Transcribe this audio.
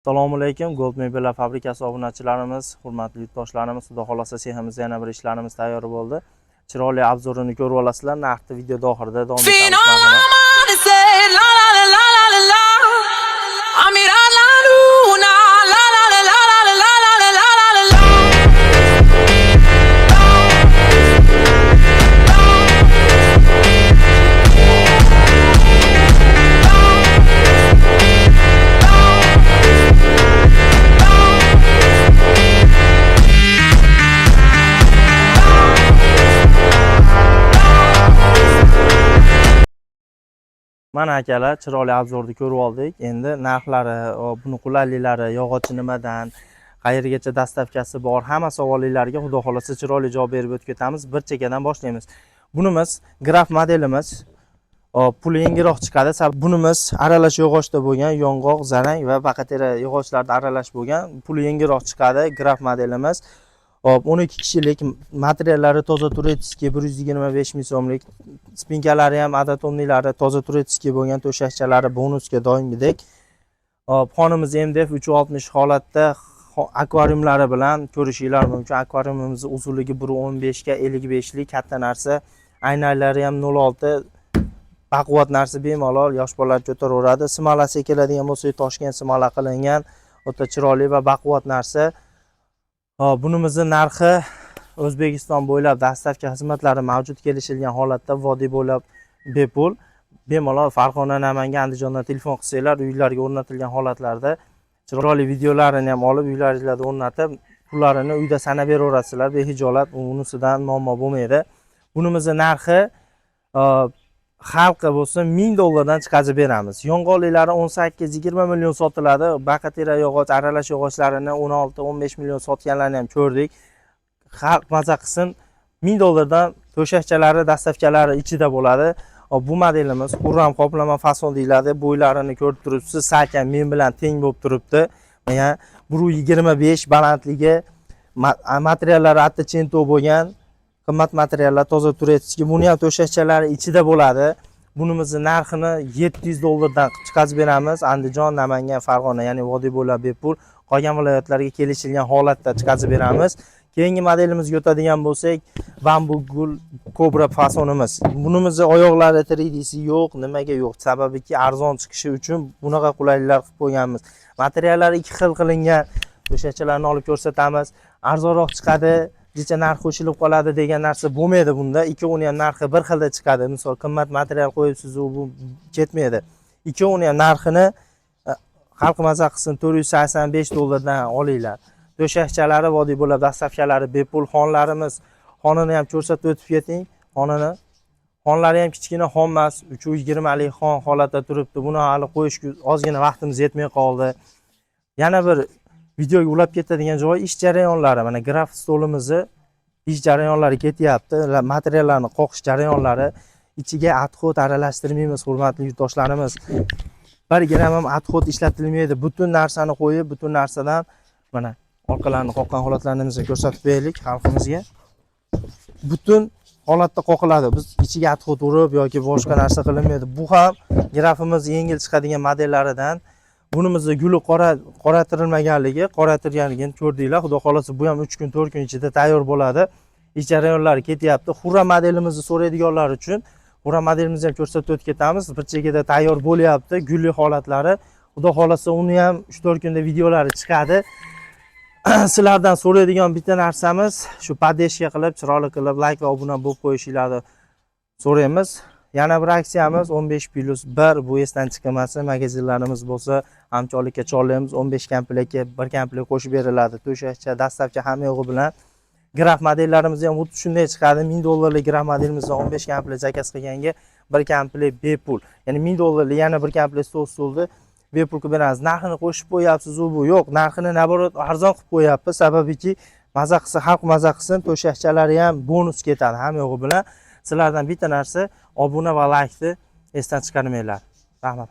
Assalomu alaykum, Gold Mebellar fabrikasi obunachilarimiz, hurmatli yurtdoshlarimiz, xudo xolasa seximizda yana bir ishlarimiz tayyor bo'ldi. Chiroyli obzorini ko'rib olasizlar. Narxni videoda oxirida davom etamiz. Mana akalar, chiroyli obzorni ko'rib oldik. Endi narxlari, buni qulayliklari, yog'ochi nimadan, qayergacha dastavkasi bor, hamma savollarga xudo xolasa chiroyli javob berib o'tib ketamiz. Bir chekkadan boshlaymiz. Bunimiz graf modelimiz. Puli yengilroq chiqadi. Bunimiz aralash yog'ochda bo'lgan, yong'oq, zarang va baqatera yog'ochlarda aralash bo'lgan, puli yengilroq chiqadi. Graf modelimiz. 12 kishilik, materiallari toza turetskiy 125 ming so'mlik, spinkalari ham adatomnilari toza turetskiy bo'lgan, to'shakchalari bonusga doimgidek. Xonimiz MDF 360 holatda akvariumlari bilan ko'rishinglar mumkin. Akvariumimiz uzunligi 1.15 ga 55 lik katta narsa. Aynaklari ham 0.6 baquvvat narsa, bemalol yosh bolalar ko'taraveradi. Simolasi keladigan bo'lsa, Toshkent simola qilingan, o'ta chiroyli va baquvvat narsa. Bunimizning narxi O'zbekiston bo'ylab dastavka xizmatlari mavjud, kelishilgan holatda vodiy bo'ylab bepul. Bemalol Farg'ona, Namangan, Andijondan telefon qilsanglar, uylarga o'rnatilgan holatlarda chiroyli videolarini ham olib, uylaringizda o'rnatib, pullarini uyda sanab beraverasizlar, behijolat, unisidan muammo bo'lmaydi. Bunimizning narxi xalqi bo'lsa $1000 chiqazib beramiz. Yong'oqlilari 18-20 million sotiladi. Baqatera yog'och, aralash yog'ochlarini 16-15 million sotganlarni ham ko'rdik. Xalq maza qilsin, $1000 to'shakchalari, dastavkalari ichida bo'ladi. Bu modelimiz Qurram qoplama fason deyiladi. Bo'ylarini ko'rib turibsiz, salkam men bilan teng bo'lib turibdi. Mana 1.25 balandligi, materiallari attachento bo'lgan. Qimmat materiallar, toza turetskiy. Buni ham to'shakchalari ichida bo'ladi. Bunimizning narxini $700 dan chiqazib beramiz. Andijon, Namangan, Farg'ona, ya'ni vodiy bo'ylab bepul. Qolgan viloyatlarga kelishilgan holatda chiqazib beramiz. Keyingi modelimizga o'tadigan bo'lsak, Bambu Gul Cobra fasonimiz. Bunimizning oyoqlari 3D'si yo'q, nimaga yo'q? Sababiki arzon chiqishi uchun bunaqa qulayliklar qilib qo'yganmiz. Materiallari ikki xil qilingan. To'shakchalarni olib ko'rsatamiz. Arzonroq chiqadi. Necha narx qo'shilib qoladi degan narsa bo'lmaydi bunda. Ikkovini ham narxi bir xilda chiqadi. Misol qimmat material qo'yibsiz, bu ketmaydi. Ikkovini ham narxini xalq maza qilsin $485 dan olinglar. To'shakchalari vodiy bo'lib, dastavkalari bepul. Xonlarimiz, xonini ham ko'rsatib o'tib keting. Xonlari ham kichkina xon emas, 320 lik xon holatda turibdi. Buni hali qo'yishga ozgina vaqtimiz yetmay qoldi. Yana bir videoga ulab ketadigan joy ish jarayonlari. Mana graf stolimizni ish jarayonlari ketyapti. Materiallarni qoqish jarayonlari. Ichiga adxod aralashtirmaymiz, hurmatli yurtdoshlarimiz. 1 gram ham adxod ishlatilmaydi. Butun narsani qo'yib, butun narsadan mana orqalarini qoqqan holatlarimizni ko'rsatib beraylik xalqimizga. Butun holatda qoqiladi. Biz ichiga adxod urib yoki boshqa narsa qilinmaydi. Bu ham grafimiz yengil chiqadigan modellaridan. Bunimizda guli qoratirilmaganligi, qoratirganligini ko'rdinglar. Xudo xolasa bu ham 3 kun, 4 kun ichida tayyor bo'ladi. Ish jarayonlari ketyapti. Xurra modelimizni so'raydiganlar uchun xurra modelimizni ham ko'rsatib o'tib ketamiz. Bir chekada tayyor bo'lyapti, gulli holatlari. Xudo xolasa uni ham 3-4 kunda videolari chiqadi. Sizlardan so'raydigan bitta narsamiz shu podeshga qilib, chiroyli qilib, like va obuna bo'lib qo'yishingizni so'raymiz. Yana bir aksiyamiz 15+1 bu esdan chiqmasin. Magazinlarimiz bo'lsa, hamkorlikka chorlaymiz. 15 komplektga 1 komplekt qo'shib beriladi. To'shakcha, dastavka hamma yo'g'i bilan. Graf modellarimiz ham xuddi shunday chiqadi. $1000 graf modelimizdan 15 komplekt zakaz qilganga 1 komplekt bepul. Ya'ni $1000 yana 1 komplekt stol bepul qilib beramiz. Narxini qo'shib qo'yapsiz, bu yo'q. Narxini naborot arzon qilib qo'yapmiz. Sababiki maza qilsa, xalq maza qilsin, to'shakchalari ham bonus ketadi hamma yo'g'i bilan. Sizlardan bitta narsa, obuna va like'ni esdan chiqarmanglar. Rahmat.